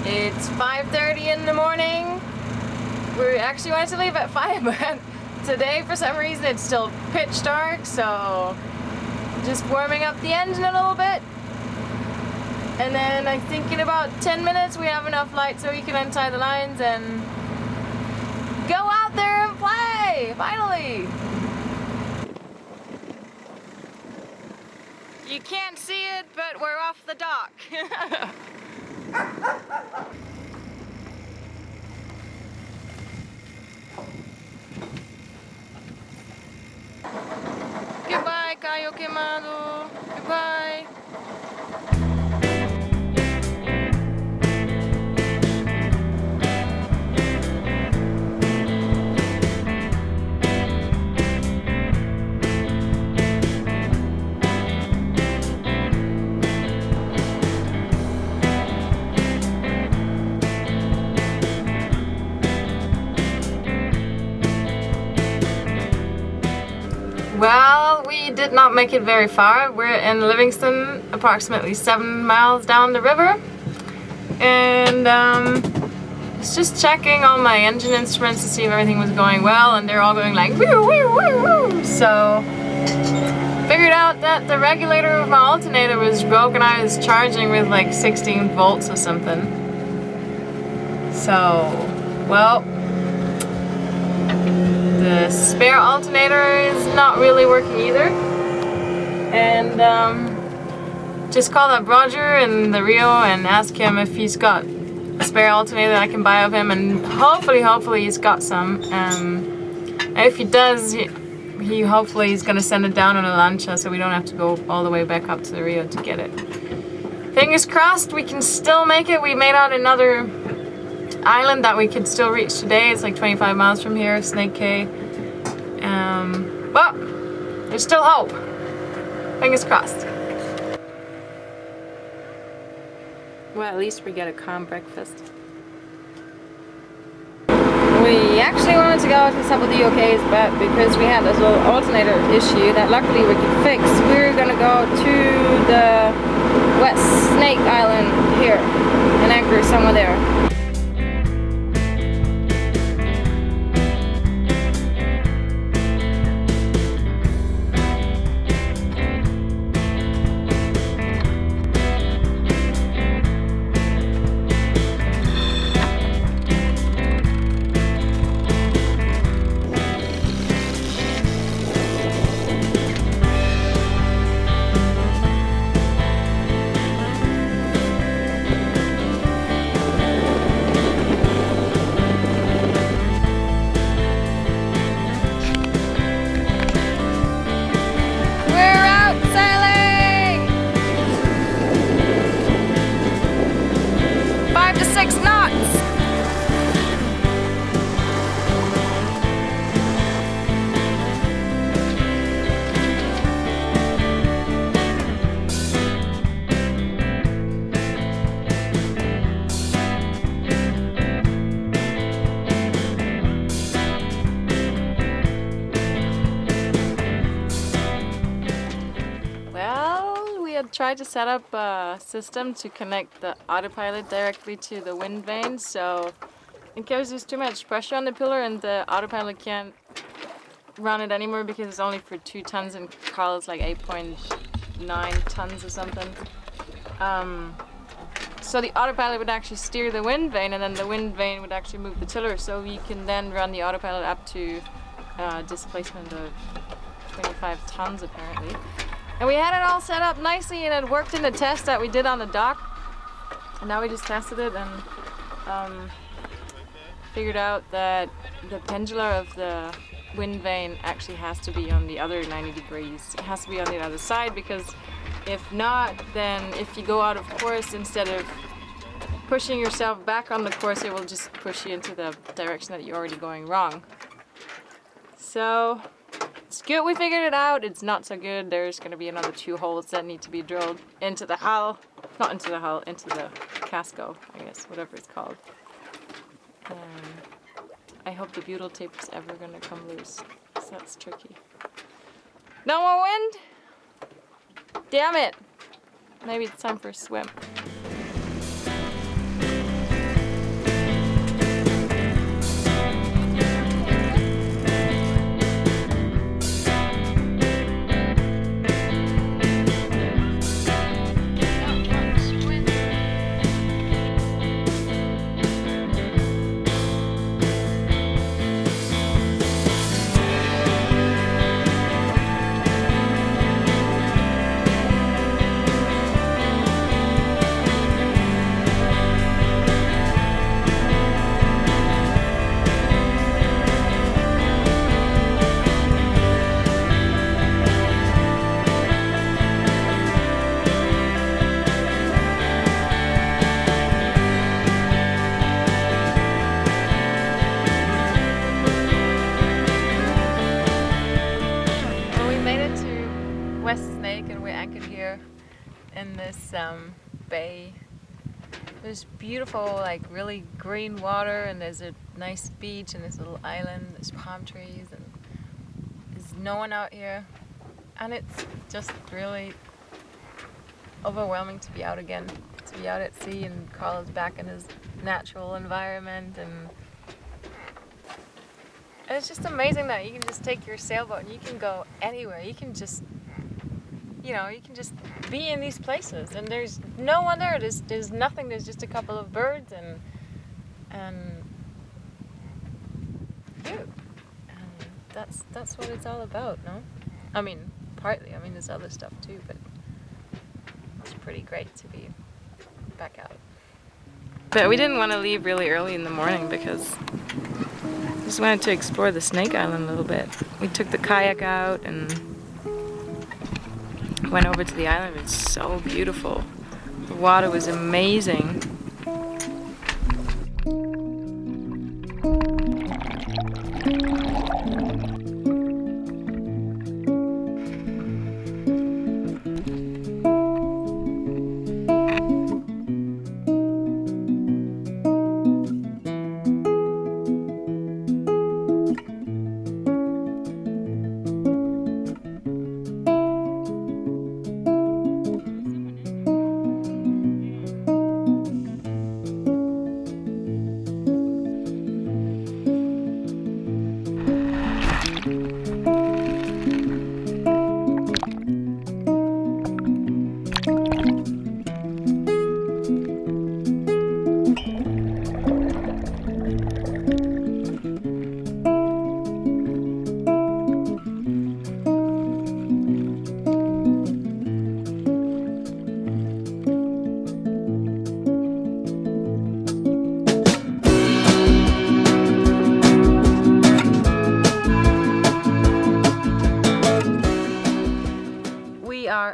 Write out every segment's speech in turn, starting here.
It's 5:30 in the morning. We actually wanted to leave at 5, but today for some reason it's still pitch dark, so just warming up the engine a little bit. And then I think in about 10 minutes we have enough light so we can untie the lines and go out there and play, finally! You can't see it, but we're off the dock. Goodbye, Cayo Quemado. Goodbye. Well, we did not make it very far. We're in Livingston, approximately 7 miles down the river. And was just checking all my engine instruments to see if everything was going well, and they're all going like woo woo woo woo. So figured out that the regulator of my alternator was broken. I was charging with like 16 volts or something. So, well, the spare alternator is not really working either, and just called up Roger in the Rio and asked him if he's got a spare alternator that I can buy of him, and hopefully he's got some. If he does, he hopefully he's gonna send it down on a lancha so we don't have to go all the way back up to the Rio to get it. Fingers crossed we can still make it. We made out another island that we could still reach today. It's like 25 miles from here, Snake Cay. But there's still hope. Fingers crossed. Well, at least we get a calm breakfast. We actually wanted to go to some of the UKs, but because we had this little alternator issue that luckily we could fix, we're gonna go to the West Snake Island here and anchor somewhere there. Tried to set up a system to connect the autopilot directly to the wind vane, so in case there's too much pressure on the pillar and the autopilot can't run it anymore because it's only for 2 tons and Karl is like 8.9 tons or something. So the autopilot would actually steer the wind vane, and then the wind vane would actually move the tiller, so we can then run the autopilot up to displacement of 25 tons apparently. And we had it all set up nicely, and it worked in the test that we did on the dock. And now we just tested it and figured out that the pendula of the wind vane actually has to be on the other 90 degrees. It has to be on the other side, because if not, then if you go out of course, instead of pushing yourself back on the course, it will just push you into the direction that you're already going wrong. So it's good we figured it out. It's not so good. There's going to be another 2 holes that need to be drilled into the hull. Not into the hull, into the casco, I guess, whatever it's called. I hope the butyl tape is ever going to come loose, because that's tricky. No more wind? Damn it! Maybe it's time for a swim. this bay. There's beautiful, like really green water, and there's a nice beach and this little island. There's palm trees, and there's no one out here. And it's just really overwhelming to be out again, to be out at sea, and Karl is back in his natural environment. And it's just amazing that you can just take your sailboat and you can go anywhere. You can just, you know, you can just be in these places, and there's no one there. There's nothing. There's just a couple of birds and you. And that's what it's all about, no? I mean, partly. I mean, there's other stuff too, but it's pretty great to be back out. But we didn't want to leave really early in the morning because we just wanted to explore the Snake Island a little bit. We took the kayak out and went over to the island. It's so beautiful. The water was amazing.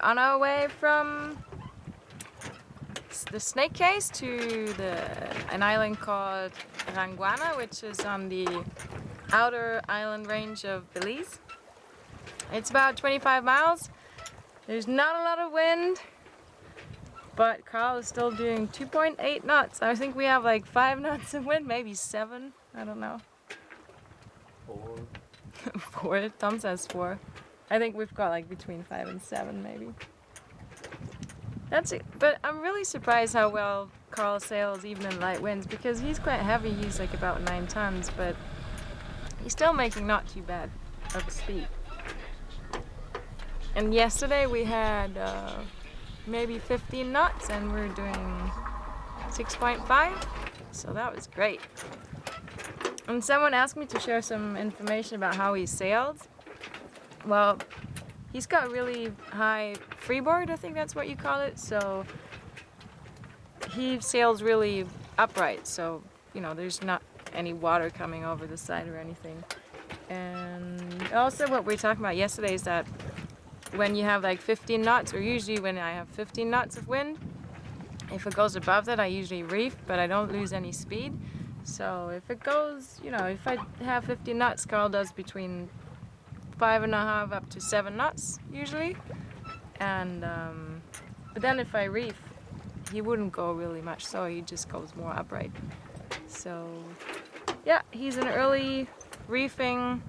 On our way from the Snake Case to an island called Ranguana, which is on the outer island range of Belize. It's about 25 miles. There's not a lot of wind, but Karl is still doing 2.8 knots. I think we have like 5 knots of wind, maybe 7, I don't know. 4. 4, Tom says 4. I think we've got like between 5 and 7 maybe. That's it. But I'm really surprised how well Karl sails even in light winds, because he's quite heavy. He's like about 9 tons, but he's still making not too bad of a speed. And yesterday we had maybe 15 knots and we're doing 6.5, so that was great. And someone asked me to share some information about how he sailed. Well, he's got really high freeboard, I think that's what you call it, so he sails really upright, so you know there's not any water coming over the side or anything. And also what we were talking about yesterday is that when you have like 15 knots, or usually when I have 15 knots of wind, if it goes above that I usually reef, but I don't lose any speed. So if it goes, you know, if I have 15 knots, Karl does between 5.5 up to 7 knots usually, and but then if I reef, he wouldn't go really much, so he just goes more upright. So yeah, he's an early reefing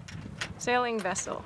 sailing vessel.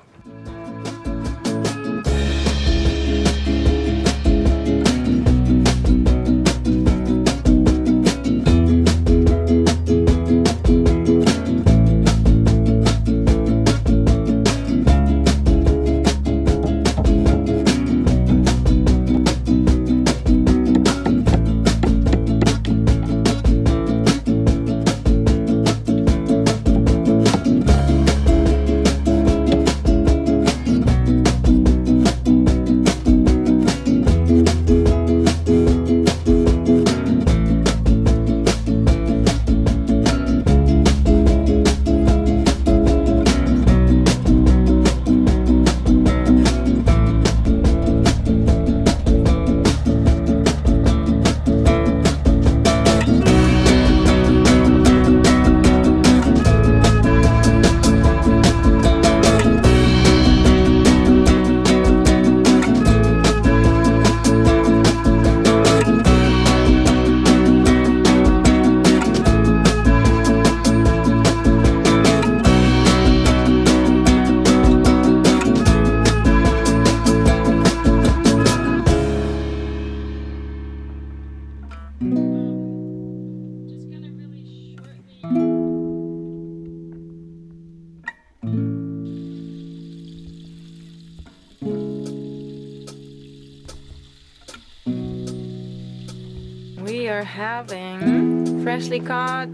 having freshly caught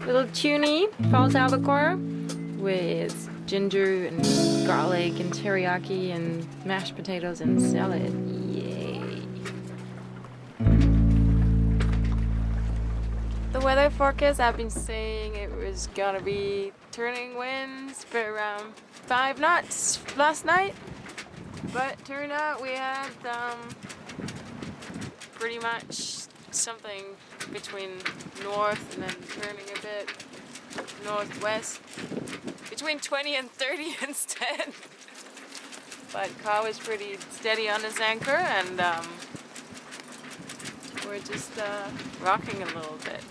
little tunny false albacore with ginger and garlic and teriyaki and mashed potatoes and salad. Yay! The weather forecast, I've been saying it was gonna be turning winds for around 5 knots last night, but turned out we had pretty much something between north and then turning a bit northwest, between 20 and 30 instead. But Karl was pretty steady on his anchor, and we're just rocking a little bit.